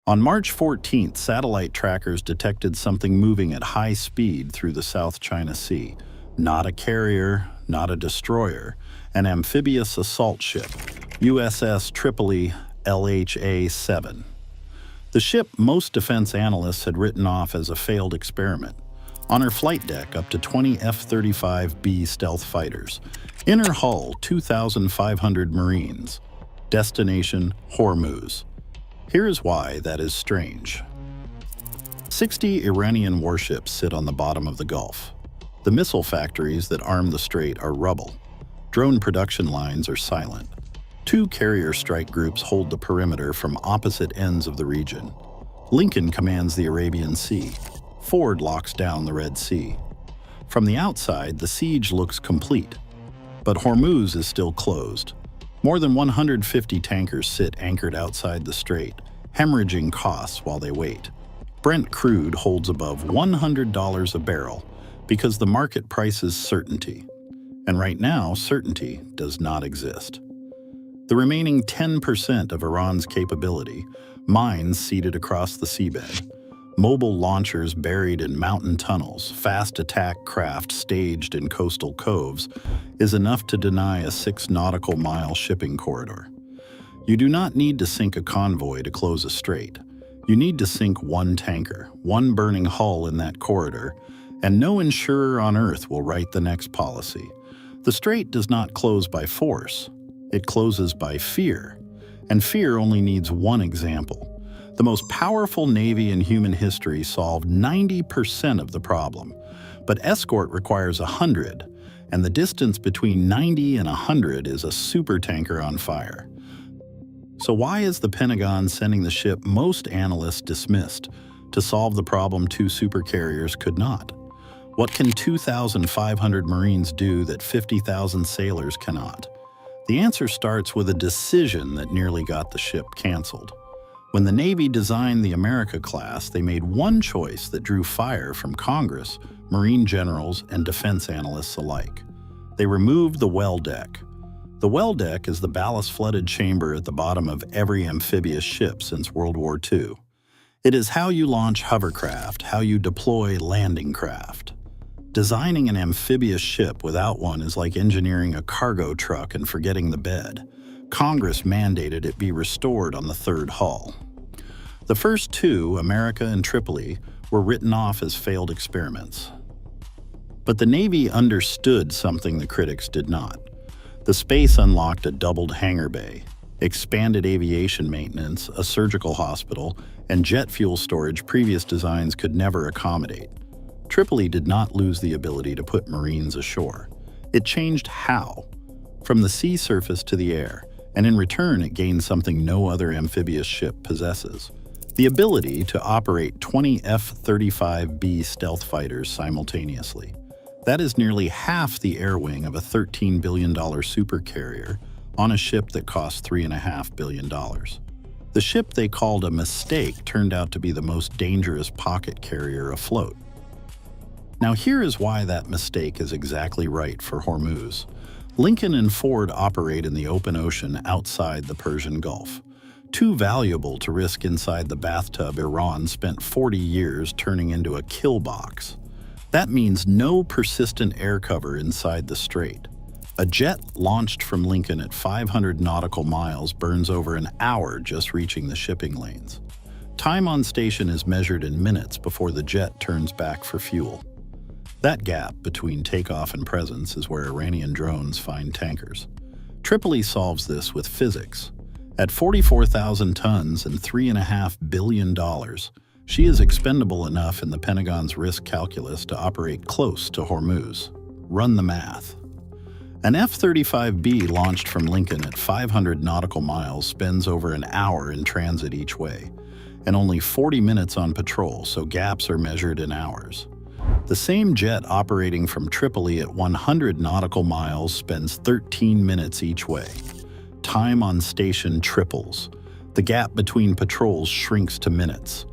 On March 14th, satellite trackers detected something moving at high speed through the South China Sea. Not a carrier, not a destroyer, an amphibious assault ship, USS Tripoli LHA-7. The ship most defense analysts had written off as a failed experiment. On her flight deck, up to 20 F-35B stealth fighters. In her hull, 2,500 Marines. Destination, Hormuz. Here is why that is strange. 60 Iranian warships sit on the bottom of the Gulf. The missile factories that arm the Strait are rubble. Drone production lines are silent. 2 carrier strike groups hold the perimeter from opposite ends of the region. Lincoln commands the Arabian Sea. Ford locks down the Red Sea. From the outside, the siege looks complete. But Hormuz is still closed. More than 150 tankers sit anchored outside the strait, hemorrhaging costs while they wait. Brent crude holds above $100 a barrel because the market prices certainty. And right now, certainty does not exist. The remaining 10% of Iran's capability, mines seated across the seabed, mobile launchers buried in mountain tunnels, fast attack craft staged in coastal coves, is enough to deny a 6 nautical mile shipping corridor. You do not need to sink a convoy to close a strait. You need to sink one tanker, one burning hull in that corridor, and no insurer on earth will write the next policy. The strait does not close by force. It closes by fear. And fear only needs one example. The most powerful navy in human history solved 90% of the problem, but escort requires 100, and the distance between 90 and 100 is a supertanker on fire. So why is the Pentagon sending the ship most analysts dismissed to solve the problem 2 supercarriers could not? What can 2,500 Marines do that 50,000 sailors cannot? The answer starts with a decision that nearly got the ship canceled. When the Navy designed the America class, they made one choice that drew fire from Congress, Marine generals, and defense analysts alike. They removed the well deck. The well deck is the ballast-flooded chamber at the bottom of every amphibious ship since World War II. It is how you launch hovercraft, how you deploy landing craft. Designing an amphibious ship without one is like engineering a cargo truck and forgetting the bed. Congress mandated it be restored on the 3rd hull. The first 2, America and Tripoli, were written off as failed experiments. But the Navy understood something the critics did not. The space unlocked a doubled hangar bay, expanded aviation maintenance, a surgical hospital, and jet fuel storage previous designs could never accommodate. Tripoli did not lose the ability to put Marines ashore. It changed how, from the sea surface to the air, and in return it gained something no other amphibious ship possesses: the ability to operate 20 F-35B stealth fighters simultaneously. That is nearly half the air wing of a $13 billion supercarrier on a ship that cost $3.5 billion. The ship they called a mistake turned out to be the most dangerous pocket carrier afloat. Now here is why that mistake is exactly right for Hormuz. Lincoln and Ford operate in the open ocean outside the Persian Gulf. Too valuable to risk inside the bathtub Iran spent 40 years turning into a kill box. That means no persistent air cover inside the strait. A jet launched from Lincoln at 500 nautical miles burns over an hour just reaching the shipping lanes. Time on station is measured in minutes before the jet turns back for fuel. That gap between takeoff and presence is where Iranian drones find tankers. Tripoli solves this with physics. At 44,000 tons and $3.5 billion, she is expendable enough in the Pentagon's risk calculus to operate close to Hormuz. Run the math. An F-35B launched from Lincoln at 500 nautical miles spends over an hour in transit each way, and only 40 minutes on patrol, so gaps are measured in hours. The same jet operating from Tripoli at 100 nautical miles spends 13 minutes each way. Time on station triples. The gap between patrols shrinks to minutes.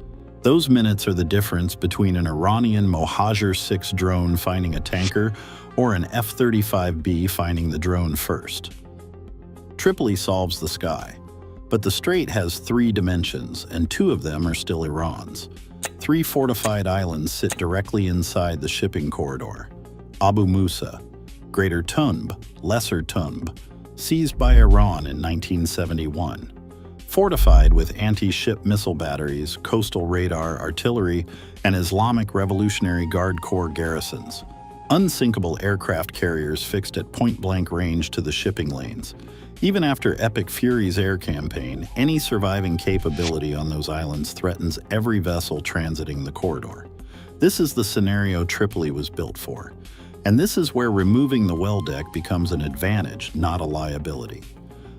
Those minutes are the difference between an Iranian Mohajer-6 drone finding a tanker or an F-35B finding the drone first. Tripoli solves the sky. But the strait has 3 dimensions, and 2 of them are still Iran's. 3 fortified islands sit directly inside the shipping corridor. Abu Musa, Greater Tunb, Lesser Tunb, seized by Iran in 1971. Fortified with anti-ship missile batteries, coastal radar, artillery, and Islamic Revolutionary Guard Corps garrisons. Unsinkable aircraft carriers fixed at point-blank range to the shipping lanes. Even after Epic Fury's air campaign, any surviving capability on those islands threatens every vessel transiting the corridor. This is the scenario Tripoli was built for. And this is where removing the well deck becomes an advantage, not a liability.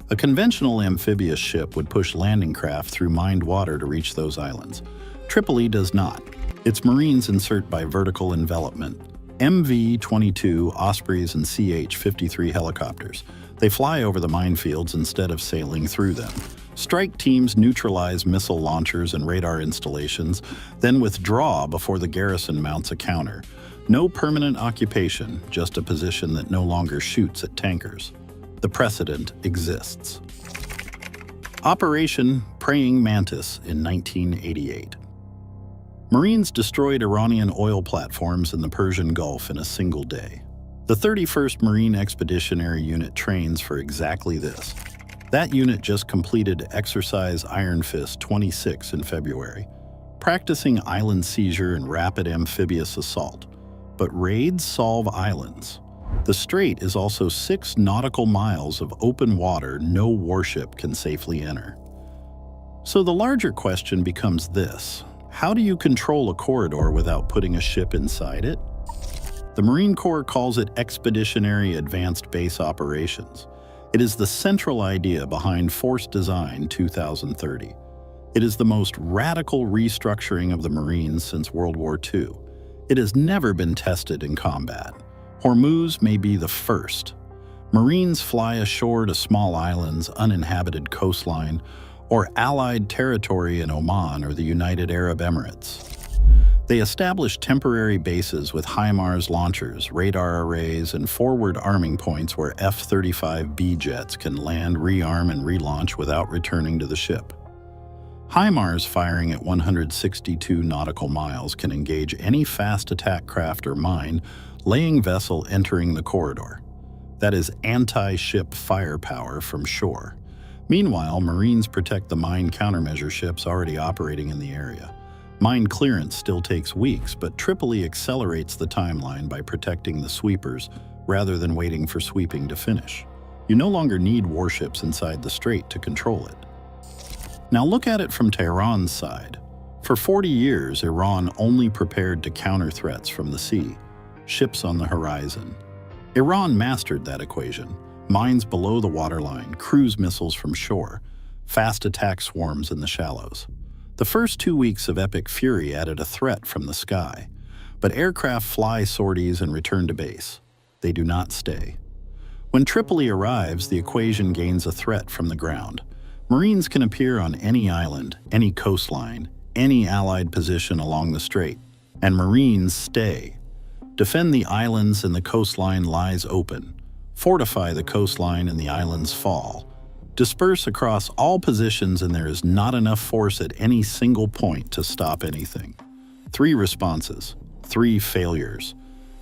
A conventional amphibious ship would push landing craft through mined water to reach those islands. Tripoli does not. Its Marines insert by vertical envelopment. MV-22 Ospreys and CH-53 helicopters. They fly over the minefields instead of sailing through them. Strike teams neutralize missile launchers and radar installations, then withdraw before the garrison mounts a counter. No permanent occupation, just a position that no longer shoots at tankers. The precedent exists. Operation Praying Mantis in 1988. Marines destroyed Iranian oil platforms in the Persian Gulf in a single day. The 31st Marine Expeditionary Unit trains for exactly this. That unit just completed Exercise Iron Fist 26 in February, practicing island seizure and rapid amphibious assault. But raids solve islands. The Strait is also 6 nautical miles of open water no warship can safely enter. So the larger question becomes this: how do you control a corridor without putting a ship inside it? The Marine Corps calls it Expeditionary Advanced Base Operations. It is the central idea behind Force Design 2030. It is the most radical restructuring of the Marines since World War II. It has never been tested in combat. Hormuz may be the first. Marines fly ashore to small islands, uninhabited coastline, or Allied territory in Oman or the United Arab Emirates. They establish temporary bases with HIMARS launchers, radar arrays, and forward arming points where F-35B jets can land, rearm, and relaunch without returning to the ship. HIMARS firing at 162 nautical miles can engage any fast attack craft or mine-laying vessel entering the corridor. That is anti-ship firepower from shore. Meanwhile, Marines protect the mine countermeasure ships already operating in the area. Mine clearance still takes weeks, but Tripoli accelerates the timeline by protecting the sweepers rather than waiting for sweeping to finish. You no longer need warships inside the strait to control it. Now look at it from Tehran's side. For 40 years, Iran only prepared to counter threats from the sea, ships on the horizon. Iran mastered that equation: mines below the waterline, cruise missiles from shore, fast attack swarms in the shallows. The first 2 weeks of Epic Fury added a threat from the sky, but aircraft fly sorties and return to base. They do not stay. When Tripoli arrives, the equation gains a threat from the ground. Marines can appear on any island, any coastline, any Allied position along the strait, and Marines stay. Defend the islands and the coastline lies open. Fortify the coastline and the islands fall. Disperse across all positions and there is not enough force at any single point to stop anything. 3 responses, 3 failures.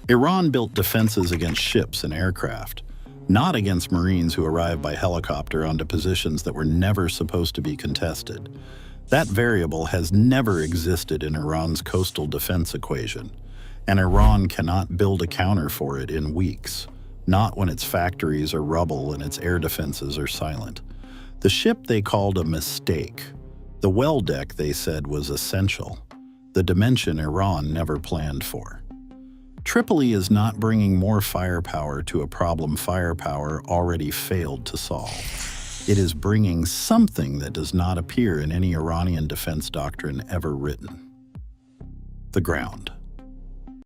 Iran built defenses against ships and aircraft, not against Marines who arrived by helicopter onto positions that were never supposed to be contested. That variable has never existed in Iran's coastal defense equation, and Iran cannot build a counter for it in weeks, not when its factories are rubble and its air defenses are silent. The ship they called a mistake. The well deck they said was essential, the dimension Iran never planned for. Tripoli is not bringing more firepower to a problem firepower already failed to solve. It is bringing something that does not appear in any Iranian defense doctrine ever written: the ground.